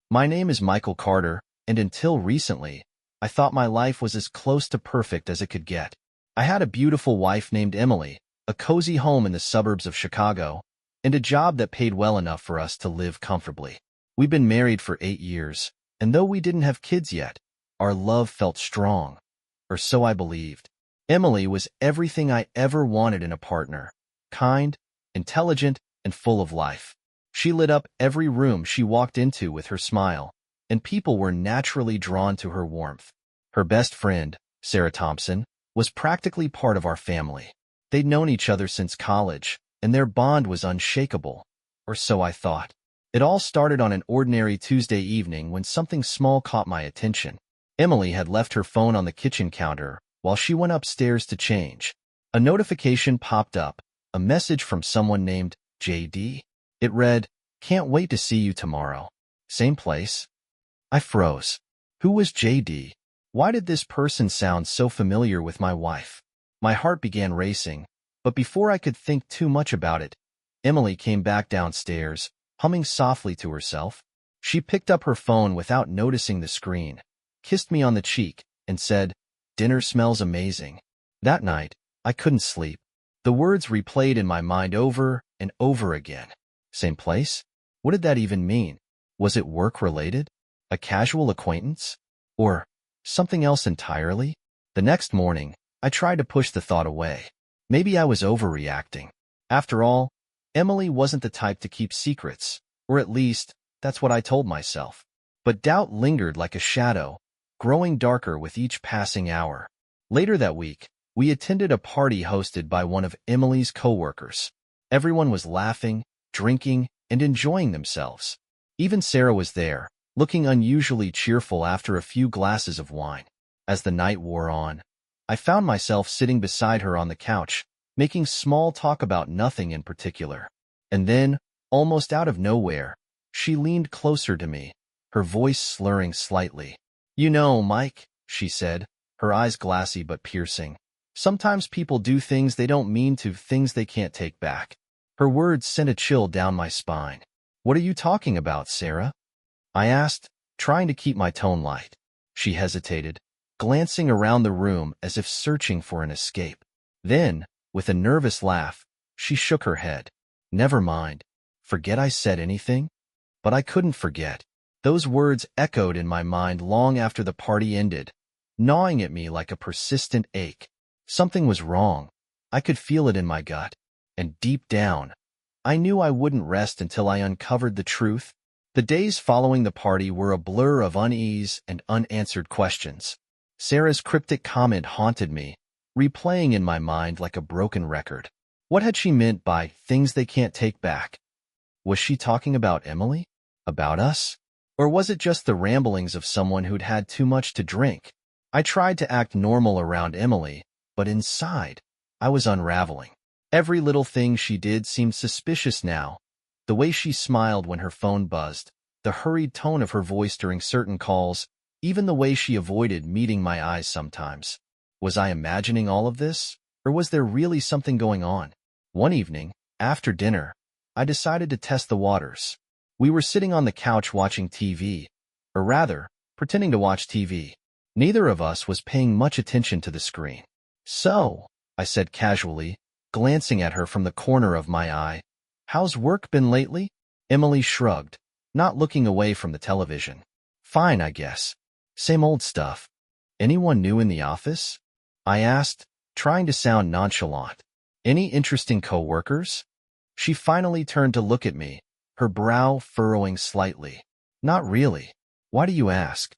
My name is Michael Carter, and until recently, I thought my life was as close to perfect as it could get. I had a beautiful wife named Emily, a cozy home in the suburbs of Chicago, and a job that paid well enough for us to live comfortably. We'd been married for 8 years, and though we didn't have kids yet, our love felt strong, or so I believed. Emily was everything I ever wanted in a partner: kind, intelligent, and full of life. She lit up every room she walked into with her smile, and people were naturally drawn to her warmth. Her best friend, Sarah Thompson, was practically part of our family. They'd known each other since college, and their bond was unshakable, or so I thought. It all started on an ordinary Tuesday evening when something small caught my attention. Emily had left her phone on the kitchen counter while she went upstairs to change. A notification popped up, a message from someone named JD. It read, "Can't wait to see you tomorrow. Same place." I froze. Who was JD? Why did this person sound so familiar with my wife? My heart began racing, but before I could think too much about it, Emily came back downstairs, humming softly to herself. She picked up her phone without noticing the screen, kissed me on the cheek, and said, "Dinner smells amazing." That night, I couldn't sleep. The words replayed in my mind over and over again. Same place? What did that even mean? Was it work-related? A casual acquaintance? Or something else entirely? The next morning, I tried to push the thought away. Maybe I was overreacting. After all, Emily wasn't the type to keep secrets, or at least, that's what I told myself. But doubt lingered like a shadow, growing darker with each passing hour. Later that week, we attended a party hosted by one of Emily's coworkers. Everyone was laughing, drinking, and enjoying themselves. Even Sarah was there, looking unusually cheerful after a few glasses of wine. As the night wore on, I found myself sitting beside her on the couch, making small talk about nothing in particular. And then, almost out of nowhere, she leaned closer to me, her voice slurring slightly. "You know, Mike," she said, her eyes glassy but piercing, "sometimes people do things they don't mean to, things they can't take back." Her words sent a chill down my spine. "What are you talking about, Sarah?" I asked, trying to keep my tone light. She hesitated, glancing around the room as if searching for an escape. Then, with a nervous laugh, she shook her head. "Never mind. Forget I said anything?" But I couldn't forget. Those words echoed in my mind long after the party ended, gnawing at me like a persistent ache. Something was wrong. I could feel it in my gut. And deep down, I knew I wouldn't rest until I uncovered the truth. The days following the party were a blur of unease and unanswered questions. Sarah's cryptic comment haunted me, replaying in my mind like a broken record. What had she meant by things they can't take back? Was she talking about Emily? About us? Or was it just the ramblings of someone who'd had too much to drink? I tried to act normal around Emily, but inside, I was unraveling. Every little thing she did seemed suspicious now. The way she smiled when her phone buzzed, the hurried tone of her voice during certain calls, even the way she avoided meeting my eyes sometimes. Was I imagining all of this, or was there really something going on? One evening, after dinner, I decided to test the waters. We were sitting on the couch watching TV, or rather, pretending to watch TV. Neither of us was paying much attention to the screen. "So," I said casually, glancing at her from the corner of my eye, "how's work been lately?" Emily shrugged, not looking away from the television. "Fine, I guess. Same old stuff." "Anyone new in the office?" I asked, trying to sound nonchalant. "Any interesting coworkers?" She finally turned to look at me, her brow furrowing slightly. "Not really. Why do you ask?"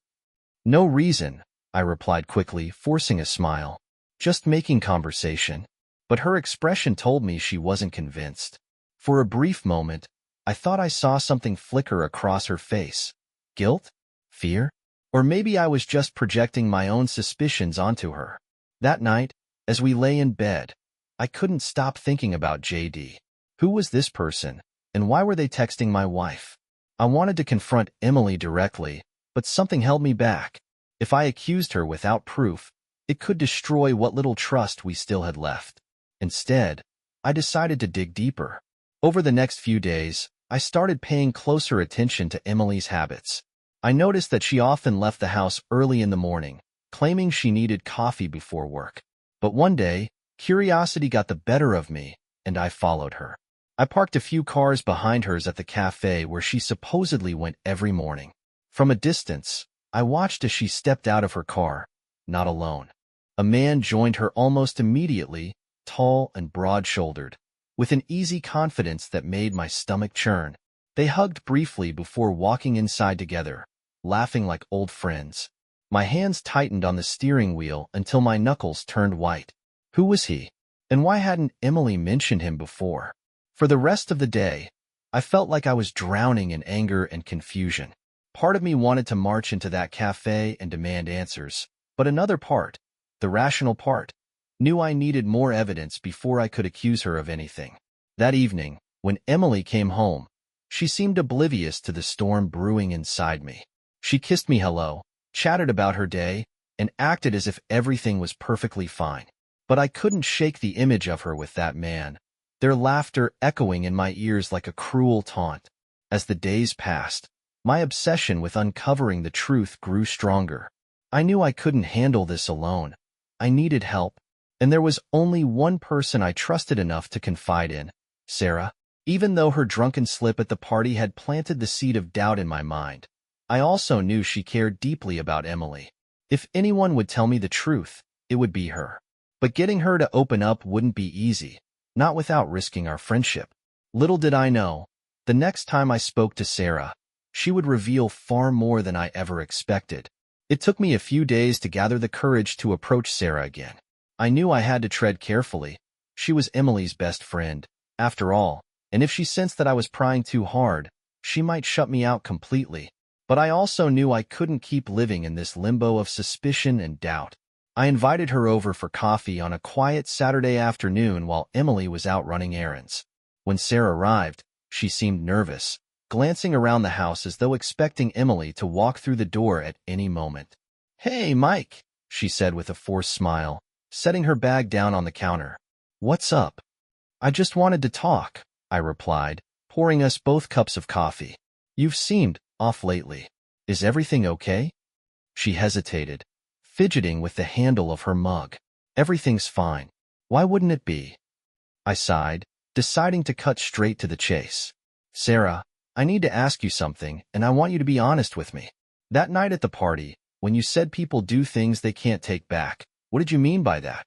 "No reason," I replied quickly, forcing a smile. "Just making conversation." But her expression told me she wasn't convinced. For a brief moment, I thought I saw something flicker across her face. Guilt? Fear? Or maybe I was just projecting my own suspicions onto her. That night, as we lay in bed, I couldn't stop thinking about JD. Who was this person, and why were they texting my wife? I wanted to confront Emily directly, but something held me back. If I accused her without proof, it could destroy what little trust we still had left. Instead, I decided to dig deeper. Over the next few days, I started paying closer attention to Emily's habits. I noticed that she often left the house early in the morning, claiming she needed coffee before work. But one day, curiosity got the better of me, and I followed her. I parked a few cars behind hers at the cafe where she supposedly went every morning. From a distance, I watched as she stepped out of her car, not alone. A man joined her almost immediately, tall and broad-shouldered, with an easy confidence that made my stomach churn. They hugged briefly before walking inside together, laughing like old friends. My hands tightened on the steering wheel until my knuckles turned white. Who was he? And why hadn't Emily mentioned him before? For the rest of the day, I felt like I was drowning in anger and confusion. Part of me wanted to march into that cafe and demand answers, but another part, the rational part, knew I needed more evidence before I could accuse her of anything. That evening, when Emily came home, she seemed oblivious to the storm brewing inside me. She kissed me hello, chatted about her day, and acted as if everything was perfectly fine. But I couldn't shake the image of her with that man, their laughter echoing in my ears like a cruel taunt. As the days passed, my obsession with uncovering the truth grew stronger. I knew I couldn't handle this alone. I needed help, and there was only one person I trusted enough to confide in, Sarah. Even though her drunken slip at the party had planted the seed of doubt in my mind, I also knew she cared deeply about Emily. If anyone would tell me the truth, it would be her. But getting her to open up wouldn't be easy, not without risking our friendship. Little did I know, the next time I spoke to Sarah, she would reveal far more than I ever expected. It took me a few days to gather the courage to approach Sarah again. I knew I had to tread carefully. She was Emily's best friend, after all, and if she sensed that I was prying too hard, she might shut me out completely. But I also knew I couldn't keep living in this limbo of suspicion and doubt. I invited her over for coffee on a quiet Saturday afternoon while Emily was out running errands. When Sarah arrived, she seemed nervous, glancing around the house as though expecting Emily to walk through the door at any moment. "Hey, Mike," she said with a forced smile, setting her bag down on the counter. "What's up?" "I just wanted to talk," I replied, pouring us both cups of coffee. "You've seemed off lately. Is everything okay?" She hesitated, fidgeting with the handle of her mug. "Everything's fine. Why wouldn't it be?" I sighed, deciding to cut straight to the chase. "Sarah, I need to ask you something, and I want you to be honest with me. That night at the party, when you said people do things they can't take back, what did you mean by that?"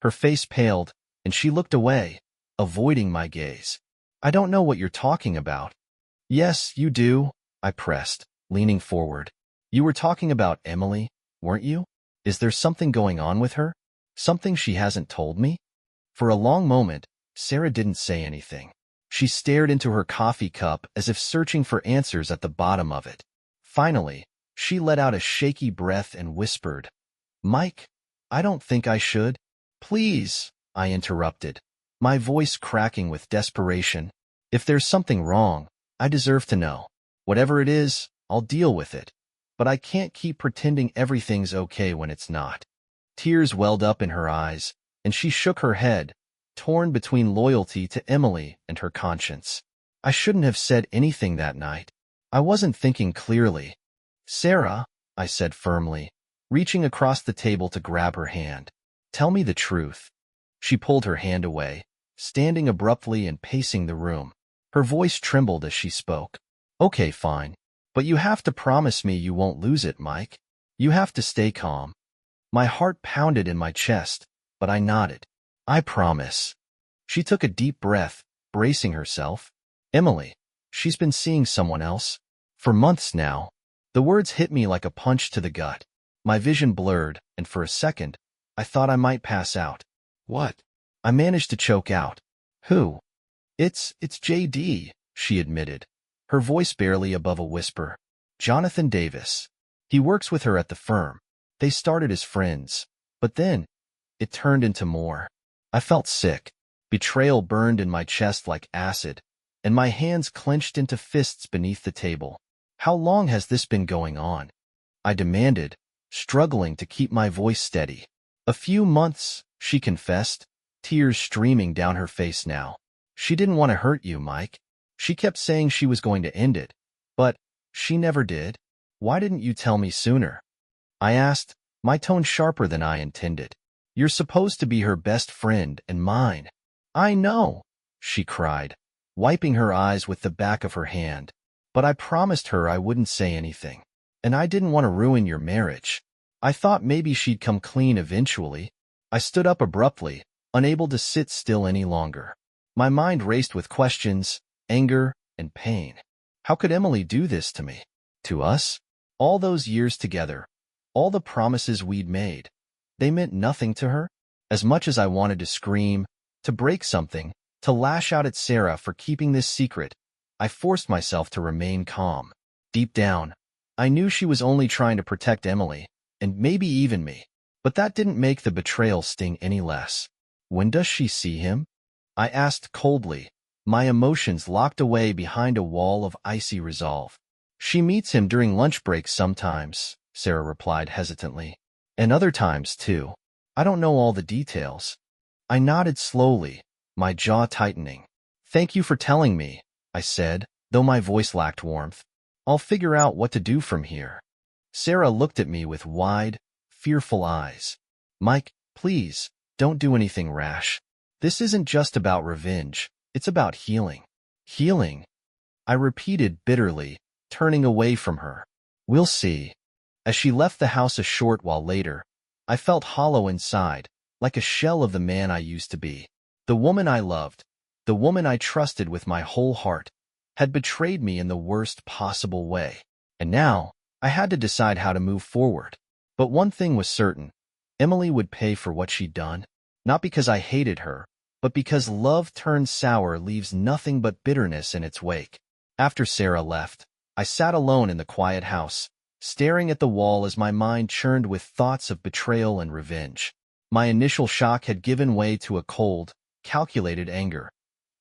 Her face paled, and she looked away, avoiding my gaze. "I don't know what you're talking about." "Yes, you do," I pressed, leaning forward. "You were talking about Emily, weren't you? Is there something going on with her? Something she hasn't told me?" For a long moment, Sarah didn't say anything. She stared into her coffee cup as if searching for answers at the bottom of it. Finally, she let out a shaky breath and whispered, "Mike, I don't think I should." "Please," I interrupted, my voice cracking with desperation. "If there's something wrong, I deserve to know. Whatever it is, I'll deal with it. But I can't keep pretending everything's okay when it's not." Tears welled up in her eyes, and she shook her head, torn between loyalty to Emily and her conscience. "I shouldn't have said anything that night. I wasn't thinking clearly." "Sarah," I said firmly, reaching across the table to grab her hand. "Tell me the truth." She pulled her hand away, standing abruptly and pacing the room. Her voice trembled as she spoke. "Okay, fine. But you have to promise me you won't lose it, Mike. You have to stay calm." My heart pounded in my chest, but I nodded. "I promise." She took a deep breath, bracing herself. "Emily, she's been seeing someone else. For months now." The words hit me like a punch to the gut. My vision blurred, and for a second, I thought I might pass out. "What?" I managed to choke out. "Who?" It's JD, she admitted, her voice barely above a whisper. "Jonathan Davis. He works with her at the firm. They started as friends, but then it turned into more." I felt sick. Betrayal burned in my chest like acid, and my hands clenched into fists beneath the table. "How long has this been going on?" I demanded, struggling to keep my voice steady. "A few months," she confessed, tears streaming down her face now. "She didn't want to hurt you, Mike. She kept saying she was going to end it, but she never did." Why didn't you tell me sooner? I asked, my tone sharper than I intended. You're supposed to be her best friend and mine. I know, she cried, wiping her eyes with the back of her hand. But I promised her I wouldn't say anything. And I didn't want to ruin your marriage. I thought maybe she'd come clean eventually. I stood up abruptly, unable to sit still any longer. My mind raced with questions, anger, and pain. How could Emily do this to me? To us? All those years together, all the promises we'd made, they meant nothing to her? As much as I wanted to scream, to break something, to lash out at Sarah for keeping this secret, I forced myself to remain calm. Deep down, I knew she was only trying to protect Emily, and maybe even me. But that didn't make the betrayal sting any less. When does she see him? I asked coldly, my emotions locked away behind a wall of icy resolve. She meets him during lunch breaks sometimes, Sarah replied hesitantly. And other times, too. I don't know all the details. I nodded slowly, my jaw tightening. Thank you for telling me, I said, though my voice lacked warmth. I'll figure out what to do from here. Sarah looked at me with wide, fearful eyes. Mike, please, don't do anything rash. This isn't just about revenge. It's about healing. Healing? I repeated bitterly, turning away from her. We'll see. As she left the house a short while later, I felt hollow inside, like a shell of the man I used to be. The woman I loved, the woman I trusted with my whole heart, had betrayed me in the worst possible way. And now, I had to decide how to move forward. But one thing was certain. Emily would pay for what she'd done. Not because I hated her, but because love turned sour leaves nothing but bitterness in its wake. After Sarah left, I sat alone in the quiet house, staring at the wall as my mind churned with thoughts of betrayal and revenge. My initial shock had given way to a cold, calculated anger,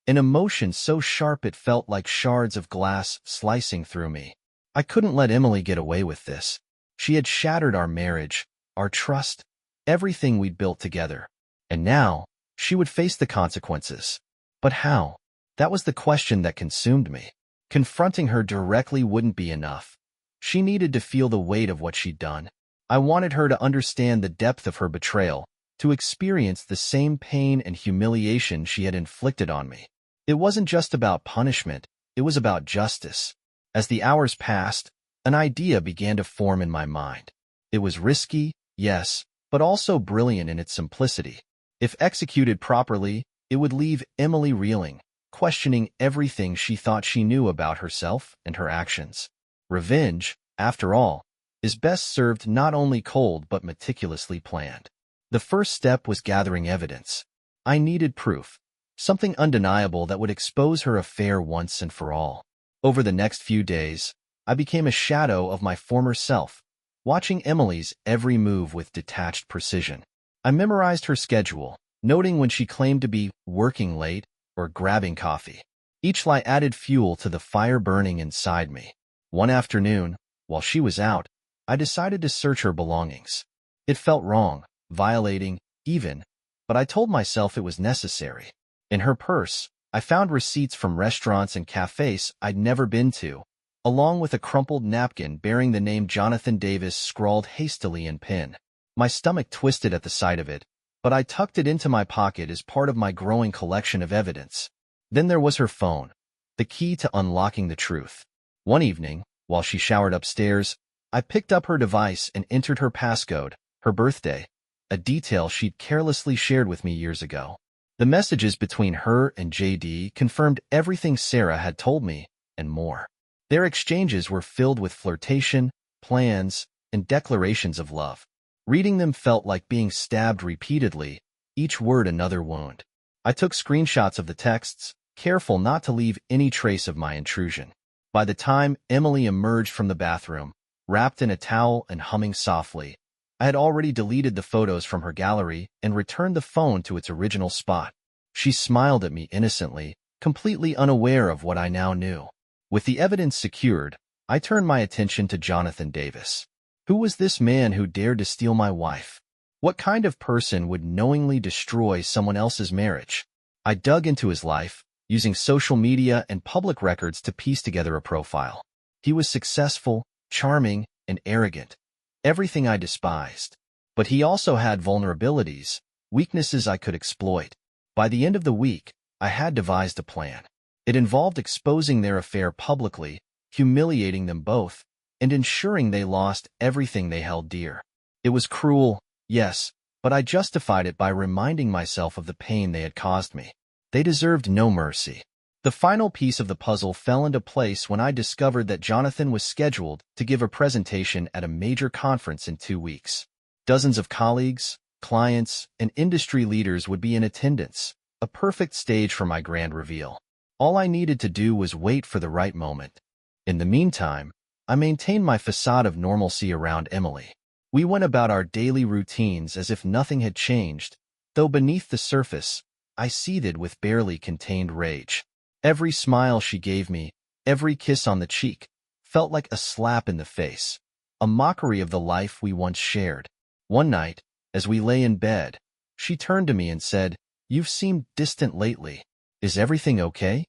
an emotion so sharp it felt like shards of glass slicing through me. I couldn't let Emily get away with this. She had shattered our marriage, our trust, everything we'd built together. And now, she would face the consequences. But how? That was the question that consumed me. Confronting her directly wouldn't be enough. She needed to feel the weight of what she'd done. I wanted her to understand the depth of her betrayal, to experience the same pain and humiliation she had inflicted on me. It wasn't just about punishment, it was about justice. As the hours passed, an idea began to form in my mind. It was risky, yes, but also brilliant in its simplicity. If executed properly, it would leave Emily reeling, questioning everything she thought she knew about herself and her actions. Revenge, after all, is best served not only cold but meticulously planned. The first step was gathering evidence. I needed proof, something undeniable that would expose her affair once and for all. Over the next few days, I became a shadow of my former self, watching Emily's every move with detached precision. I memorized her schedule, noting when she claimed to be working late or grabbing coffee. Each lie added fuel to the fire burning inside me. One afternoon, while she was out, I decided to search her belongings. It felt wrong, violating, even, but I told myself it was necessary. In her purse, I found receipts from restaurants and cafes I'd never been to, along with a crumpled napkin bearing the name Jonathan Davis scrawled hastily in pen. My stomach twisted at the sight of it, but I tucked it into my pocket as part of my growing collection of evidence. Then there was her phone, the key to unlocking the truth. One evening, while she showered upstairs, I picked up her device and entered her passcode, her birthday, a detail she'd carelessly shared with me years ago. The messages between her and JD confirmed everything Sarah had told me, and more. Their exchanges were filled with flirtation, plans, and declarations of love. Reading them felt like being stabbed repeatedly, each word another wound. I took screenshots of the texts, careful not to leave any trace of my intrusion. By the time Emily emerged from the bathroom, wrapped in a towel and humming softly, I had already deleted the photos from her gallery and returned the phone to its original spot. She smiled at me innocently, completely unaware of what I now knew. With the evidence secured, I turned my attention to Jonathan Davis. Who was this man who dared to steal my wife? What kind of person would knowingly destroy someone else's marriage? I dug into his life, using social media and public records to piece together a profile. He was successful, charming and arrogant, everything I despised. But he also had vulnerabilities, weaknesses I could exploit. By the end of the week, I had devised a plan. It involved exposing their affair publicly, humiliating them both, and ensuring they lost everything they held dear. It was cruel, yes, but I justified it by reminding myself of the pain they had caused me. They deserved no mercy. The final piece of the puzzle fell into place when I discovered that Jonathan was scheduled to give a presentation at a major conference in 2 weeks. Dozens of colleagues, clients, and industry leaders would be in attendance, a perfect stage for my grand reveal. All I needed to do was wait for the right moment. In the meantime, I maintained my facade of normalcy around Emily. We went about our daily routines as if nothing had changed, though beneath the surface, I seethed with barely contained rage. Every smile she gave me, every kiss on the cheek, felt like a slap in the face, a mockery of the life we once shared. One night, as we lay in bed, she turned to me and said, "You've seemed distant lately. Is everything okay?"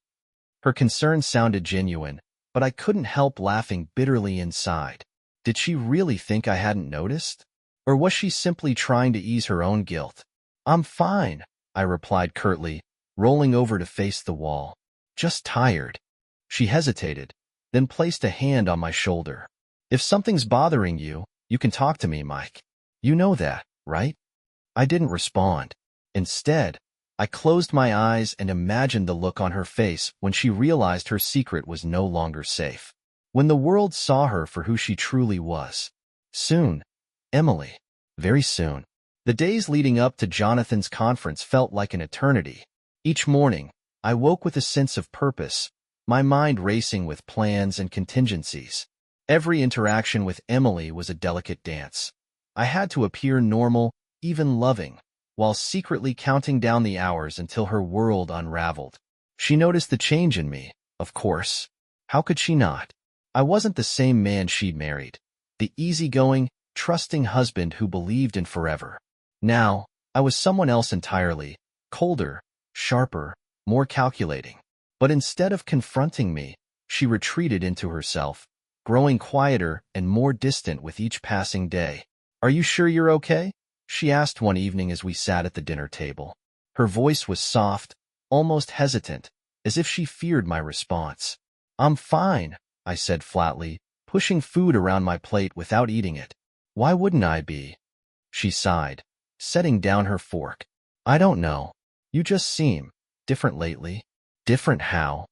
Her concern sounded genuine, but I couldn't help laughing bitterly inside. Did she really think I hadn't noticed? Or was she simply trying to ease her own guilt? "I'm fine," I replied curtly, rolling over to face the wall. "Just tired." She hesitated, then placed a hand on my shoulder. "If something's bothering you, you can talk to me, Mike. You know that, right?" I didn't respond. Instead, I closed my eyes and imagined the look on her face when she realized her secret was no longer safe. When the world saw her for who she truly was. Soon, Emily. Very soon. The days leading up to Jonathan's conference felt like an eternity. Each morning, I woke with a sense of purpose, my mind racing with plans and contingencies. Every interaction with Emily was a delicate dance. I had to appear normal, even loving, while secretly counting down the hours until her world unraveled. She noticed the change in me, of course. How could she not? I wasn't the same man she'd married, the easygoing, trusting husband who believed in forever. Now, I was someone else entirely, colder, sharper, more calculating. But instead of confronting me, she retreated into herself, growing quieter and more distant with each passing day. "Are you sure you're okay?" she asked one evening as we sat at the dinner table. Her voice was soft, almost hesitant, as if she feared my response. "I'm fine," I said flatly, pushing food around my plate without eating it. "Why wouldn't I be?" She sighed, setting down her fork. "I don't know. You just seem different lately." "Different how?"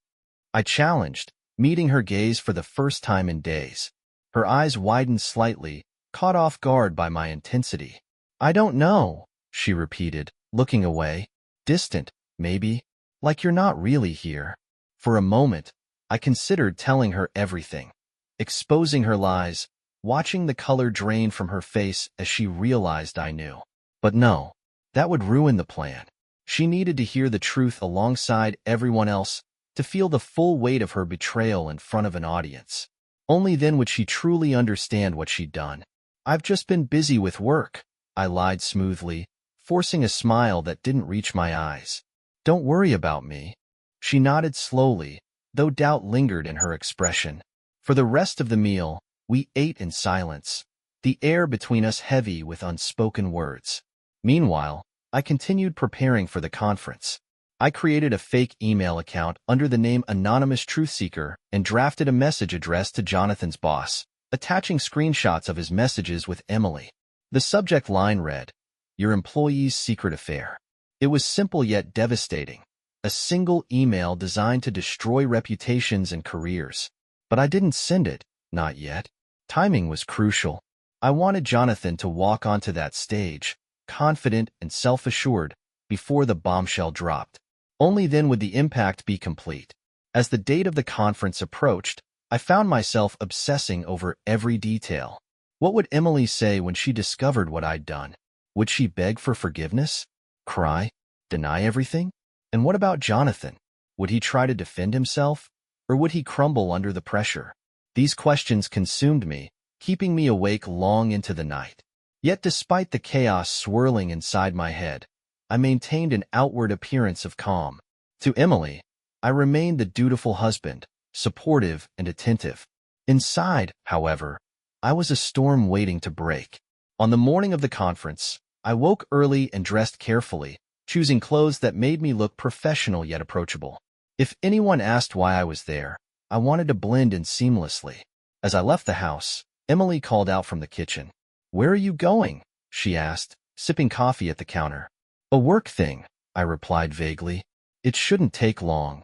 I challenged, meeting her gaze for the first time in days. Her eyes widened slightly, caught off guard by my intensity. "I don't know," she repeated, looking away. "Distant, maybe. Like you're not really here." For a moment, I considered telling her everything, exposing her lies, watching the color drain from her face as she realized I knew. But no, that would ruin the plan. She needed to hear the truth alongside everyone else, to feel the full weight of her betrayal in front of an audience. Only then would she truly understand what she'd done. "I've just been busy with work," I lied smoothly, forcing a smile that didn't reach my eyes. "Don't worry about me." She nodded slowly, though doubt lingered in her expression. For the rest of the meal, we ate in silence, the air between us heavy with unspoken words. Meanwhile, I continued preparing for the conference. I created a fake email account under the name Anonymous Truth Seeker and drafted a message addressed to Jonathan's boss, attaching screenshots of his messages with Emily. The subject line read, "Your employee's secret affair." It was simple yet devastating, a single email designed to destroy reputations and careers. But I didn't send it, not yet. Timing was crucial. I wanted Jonathan to walk onto that stage, confident and self-assured, before the bombshell dropped. Only then would the impact be complete. As the date of the conference approached, I found myself obsessing over every detail. What would Emily say when she discovered what I'd done? Would she beg for forgiveness? Cry? Deny everything? And what about Jonathan? Would he try to defend himself? Or would he crumble under the pressure? These questions consumed me, keeping me awake long into the night. Yet despite the chaos swirling inside my head, I maintained an outward appearance of calm. To Emily, I remained the dutiful husband, supportive and attentive. Inside, however, I was a storm waiting to break. On the morning of the conference, I woke early and dressed carefully, choosing clothes that made me look professional yet approachable. If anyone asked why I was there, I wanted to blend in seamlessly. As I left the house, Emily called out from the kitchen. "Where are you going?" she asked, sipping coffee at the counter. "A work thing," I replied vaguely. "It shouldn't take long."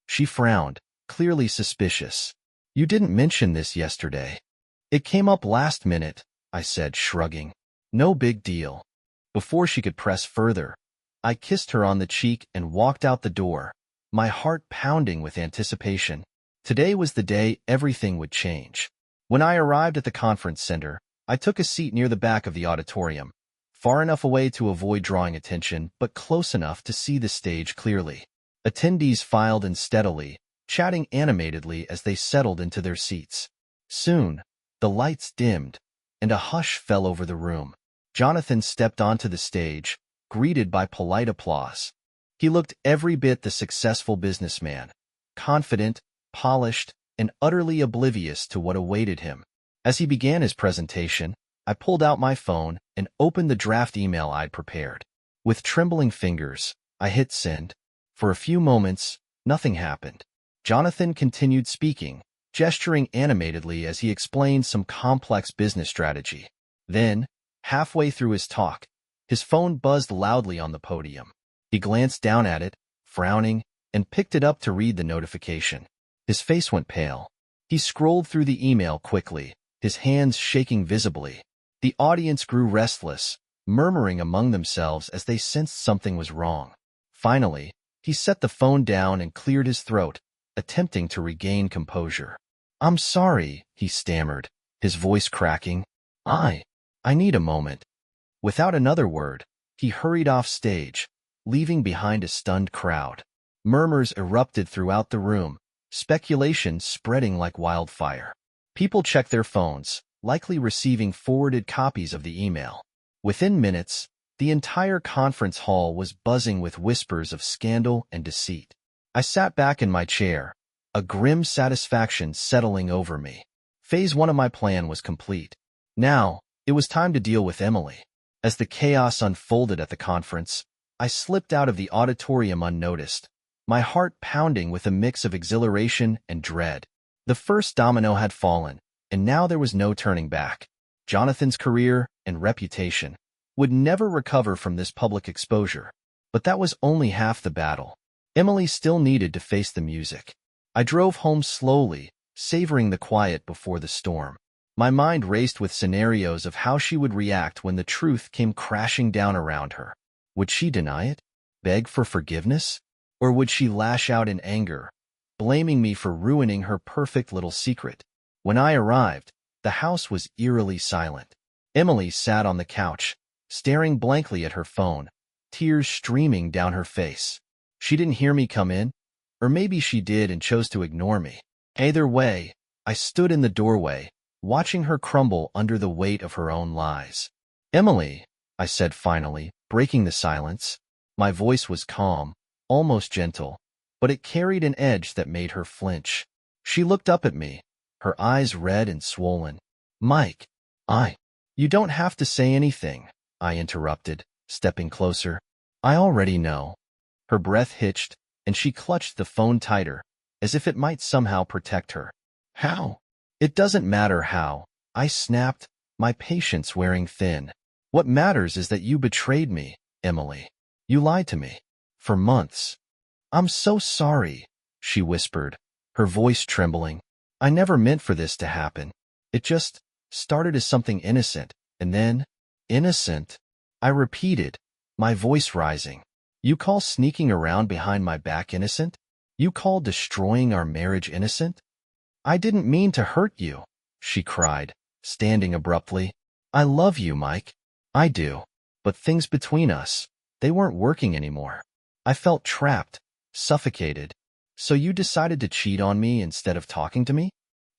She frowned, clearly suspicious. "You didn't mention this yesterday." "It came up last minute," I said, shrugging. "No big deal." Before she could press further, I kissed her on the cheek and walked out the door, my heart pounding with anticipation. Today was the day everything would change. When I arrived at the conference center, I took a seat near the back of the auditorium, far enough away to avoid drawing attention, but close enough to see the stage clearly. Attendees filed in steadily, chatting animatedly as they settled into their seats. Soon, the lights dimmed, and a hush fell over the room. Jonathan stepped onto the stage, greeted by polite applause. He looked every bit the successful businessman, confident, polished, and utterly oblivious to what awaited him. As he began his presentation, I pulled out my phone and opened the draft email I'd prepared. With trembling fingers, I hit send. For a few moments, nothing happened. Jonathan continued speaking, gesturing animatedly as he explained some complex business strategy. Then, halfway through his talk, his phone buzzed loudly on the podium. He glanced down at it, frowning, and picked it up to read the notification. His face went pale. He scrolled through the email quickly, his hands shaking visibly. The audience grew restless, murmuring among themselves as they sensed something was wrong. Finally, he set the phone down and cleared his throat, attempting to regain composure. "I'm sorry," he stammered, his voice cracking. I need a moment." Without another word, he hurried off stage, leaving behind a stunned crowd. Murmurs erupted throughout the room, speculation spreading like wildfire. People checked their phones, likely receiving forwarded copies of the email. Within minutes, the entire conference hall was buzzing with whispers of scandal and deceit. I sat back in my chair, a grim satisfaction settling over me. Phase 1 of my plan was complete. Now, it was time to deal with Emily. As the chaos unfolded at the conference, I slipped out of the auditorium unnoticed, my heart pounding with a mix of exhilaration and dread. The first domino had fallen, and now there was no turning back. Jonathan's career and reputation would never recover from this public exposure. But that was only half the battle. Emily still needed to face the music. I drove home slowly, savoring the quiet before the storm. My mind raced with scenarios of how she would react when the truth came crashing down around her. Would she deny it? Beg for forgiveness? Or would she lash out in anger, blaming me for ruining her perfect little secret? When I arrived, the house was eerily silent. Emily sat on the couch, staring blankly at her phone, tears streaming down her face. She didn't hear me come in, or maybe she did and chose to ignore me. Either way, I stood in the doorway, watching her crumble under the weight of her own lies. "Emily," I said finally, breaking the silence. My voice was calm, almost gentle, but it carried an edge that made her flinch. She looked up at me, her eyes red and swollen. "Mike, You don't have to say anything," I interrupted, stepping closer. "I already know." Her breath hitched, and she clutched the phone tighter, as if it might somehow protect her. "How?" "It doesn't matter how," I snapped, my patience wearing thin. "What matters is that you betrayed me, Emily. You lied to me. For months." "I'm so sorry," she whispered, her voice trembling. "I never meant for this to happen. It just started as something innocent, and then—" "Innocent?" I repeated, my voice rising. "You call sneaking around behind my back innocent? You call destroying our marriage innocent?" "I didn't mean to hurt you," she cried, standing abruptly. "I love you, Mike. I do. But things between us, they weren't working anymore. I felt trapped, suffocated. So you decided to cheat on me instead of talking to me?"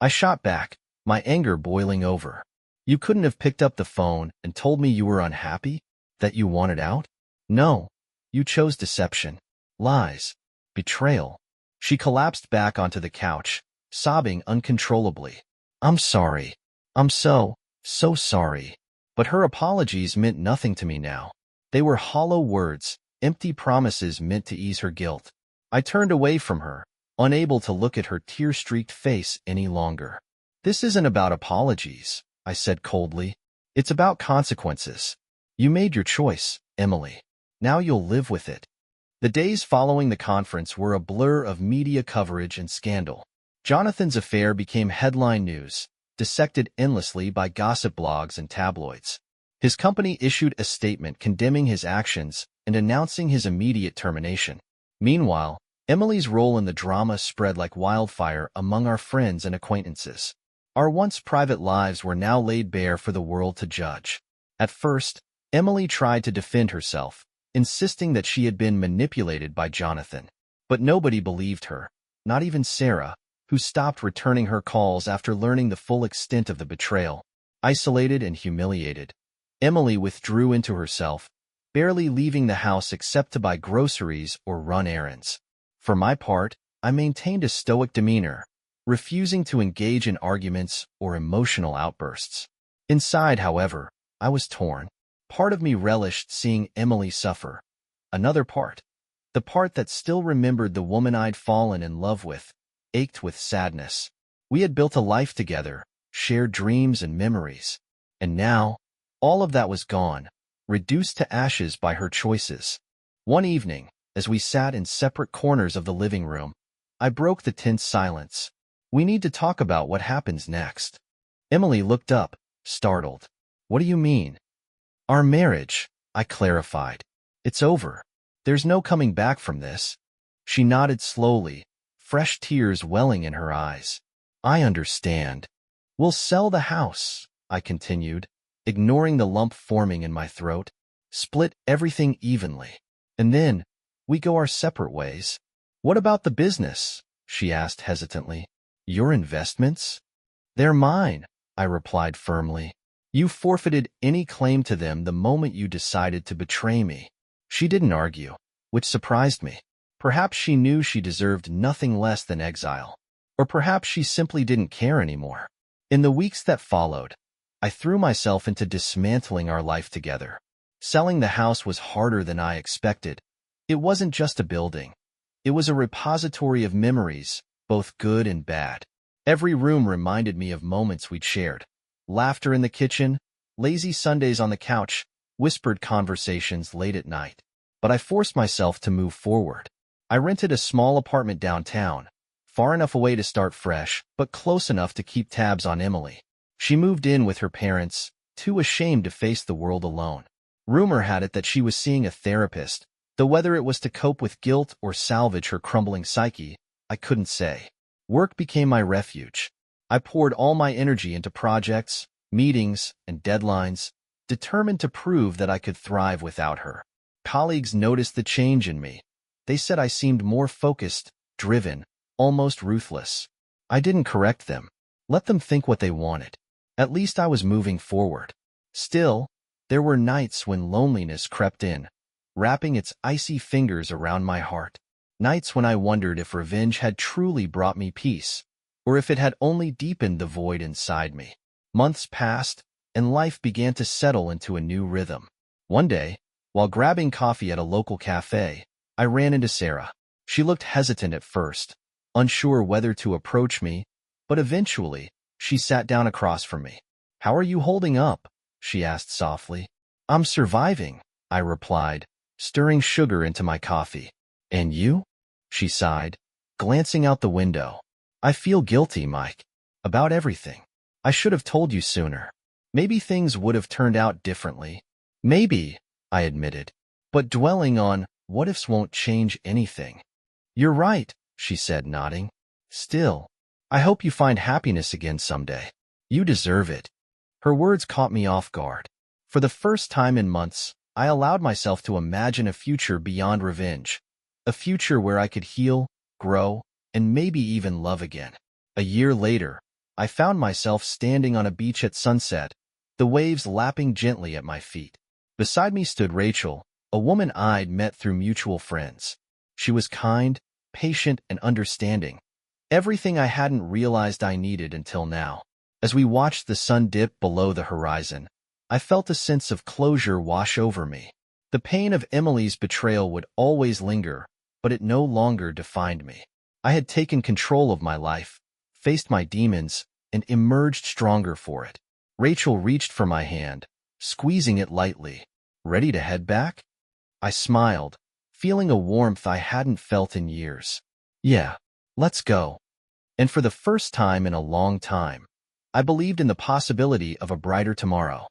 I shot back, my anger boiling over. "You couldn't have picked up the phone and told me you were unhappy? That you wanted out? No. You chose deception, lies, betrayal." She collapsed back onto the couch, sobbing uncontrollably. I'm sorry. I'm so sorry. But her apologies meant nothing to me now. They were hollow words, empty promises meant to ease her guilt. I turned away from her, unable to look at her tear-streaked face any longer. This isn't about apologies, I said coldly. It's about consequences. You made your choice, Emily. Now you'll live with it. The days following the conference were a blur of media coverage and scandal. Jonathan's affair became headline news, dissected endlessly by gossip blogs and tabloids. His company issued a statement condemning his actions and announcing his immediate termination. Meanwhile, Emily's role in the drama spread like wildfire among our friends and acquaintances. Our once private lives were now laid bare for the world to judge. At first, Emily tried to defend herself, insisting that she had been manipulated by Jonathan. But nobody believed her, not even Sarah, who stopped returning her calls after learning the full extent of the betrayal. Isolated and humiliated, Emily withdrew into herself, barely leaving the house except to buy groceries or run errands. For my part, I maintained a stoic demeanor, refusing to engage in arguments or emotional outbursts. Inside, however, I was torn. Part of me relished seeing Emily suffer. Another part, the part that still remembered the woman I'd fallen in love with, ached with sadness. We had built a life together, shared dreams and memories. And now, all of that was gone, reduced to ashes by her choices. One evening, as we sat in separate corners of the living room, I broke the tense silence. We need to talk about what happens next. Emily looked up, startled. What do you mean? Our marriage, I clarified. It's over. There's no coming back from this. She nodded slowly, fresh tears welling in her eyes. I understand. We'll sell the house, I continued, ignoring the lump forming in my throat. Split everything evenly. And then, we go our separate ways. What about the business? She asked hesitantly. Your investments? They're mine, I replied firmly. You forfeited any claim to them the moment you decided to betray me. She didn't argue, which surprised me. Perhaps she knew she deserved nothing less than exile. Or perhaps she simply didn't care anymore. In the weeks that followed, I threw myself into dismantling our life together. Selling the house was harder than I expected. It wasn't just a building. It was a repository of memories, both good and bad. Every room reminded me of moments we'd shared. Laughter in the kitchen, lazy Sundays on the couch, whispered conversations late at night. But I forced myself to move forward. I rented a small apartment downtown, far enough away to start fresh, but close enough to keep tabs on Emily. She moved in with her parents, too ashamed to face the world alone. Rumor had it that she was seeing a therapist, though whether it was to cope with guilt or salvage her crumbling psyche, I couldn't say. Work became my refuge. I poured all my energy into projects, meetings, and deadlines, determined to prove that I could thrive without her. Colleagues noticed the change in me. They said I seemed more focused, driven, almost ruthless. I didn't correct them. Let them think what they wanted. At least I was moving forward. Still, there were nights when loneliness crept in, wrapping its icy fingers around my heart. Nights when I wondered if revenge had truly brought me peace, or if it had only deepened the void inside me. Months passed, and life began to settle into a new rhythm. One day, while grabbing coffee at a local cafe, I ran into Sarah. She looked hesitant at first, unsure whether to approach me, but eventually, she sat down across from me. How are you holding up? She asked softly. I'm surviving, I replied, stirring sugar into my coffee. And you? She sighed, glancing out the window. I feel guilty, Mike. About everything. I should have told you sooner. Maybe things would have turned out differently. Maybe, I admitted. But dwelling on what-ifs won't change anything. You're right, she said, nodding. Still, I hope you find happiness again someday. You deserve it. Her words caught me off guard. For the first time in months, I allowed myself to imagine a future beyond revenge. A future where I could heal, grow, and maybe even love again. A year later, I found myself standing on a beach at sunset, the waves lapping gently at my feet. Beside me stood Rachel, a woman I'd met through mutual friends. She was kind, patient, and understanding. Everything I hadn't realized I needed until now. As we watched the sun dip below the horizon, I felt a sense of closure wash over me. The pain of Emily's betrayal would always linger, but it no longer defined me. I had taken control of my life, faced my demons, and emerged stronger for it. Rachel reached for my hand, squeezing it lightly. Ready to head back? I smiled, feeling a warmth I hadn't felt in years. Yeah, let's go. And for the first time in a long time, I believed in the possibility of a brighter tomorrow.